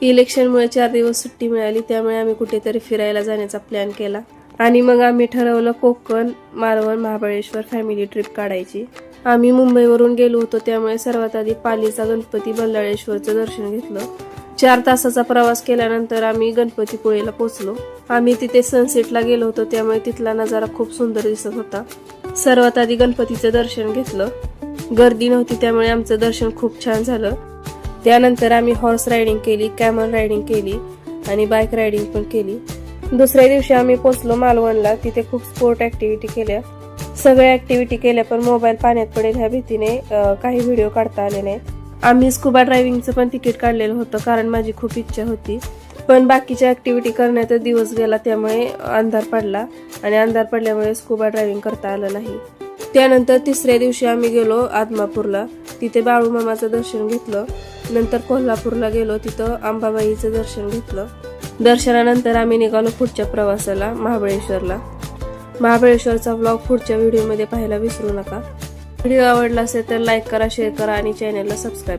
इलेक्शनमुळे 4 दिवस सुट्टी मिळाली, त्यामुळे आम्ही कुठेतरी फिरायला जाण्याचा प्लॅन केला आणि मग आम्ही ठरवलं कोकण, मालवण, महाबळेश्वर फॅमिली ट्रिप काढायची। आम्ही मुंबईवरून गेलो होतो, त्यामुळे सर्वात आधी पालीचा गणपती बल्लाळेश्वरचं दर्शन घेतलं। 4 तासाचा प्रवास केल्यानंतर आम्ही गणपतीपुळेला पोहोचलो। आम्ही तिथे सनसेटला गेलो होतो, त्यामुळे तिथला नजारा खूप सुंदर दिसत होता। सर्वात आधी गणपतीचं दर्शन घेतलं। गर्दी नव्हती, त्यामुळे आमचं दर्शन खूप छान झालं। त्यानंतर आम्ही हॉर्स रायडिंग केली, कॅमल रायडिंग केली आणि बाईक रायडिंग पण केली। दुसऱ्या दिवशी आम्ही पोहोचलो मालवणला। तिथे खूप स्पोर्ट ऍक्टिव्हिटी केल्या, सगळ्या ऍक्टिव्हिटी केल्या, पण मोबाईल पाण्यात पडेल ह्या भीतीने काही व्हिडिओ काढता आले नाहीत। आम्ही स्कुबा ड्रायव्हिंगचं पण तिकीट काढलेलं होतं, कारण माझी खूप इच्छा होती, पण बाकीच्या ऍक्टिव्हिटी करण्यातच दिवस गेला, त्यामुळे अंधार पडला आणि अंधार पडल्यामुळे स्कुबा ड्रायव्हिंग करता आलं नाही। त्यानंतर तिसऱ्या दिवशी आम्ही गेलो आदमापूरला, तिथे बाळूमामाचं दर्शन घेतलं। नंतर कोल्हापूरला गेलो, तिथं अंबाबाईचं दर्शन घेतलं। दर्शनानंतर आम्ही निघालो पुढच्या प्रवासाला, महाबळेश्वरला। महाबळेश्वरचा व्लॉग पुढच्या व्हिडिओमध्ये पाहायला विसरू नका। व्हिडिओ आवडला असेल तर लाईक करा, शेअर करा आणि चॅनलला सबस्क्राईब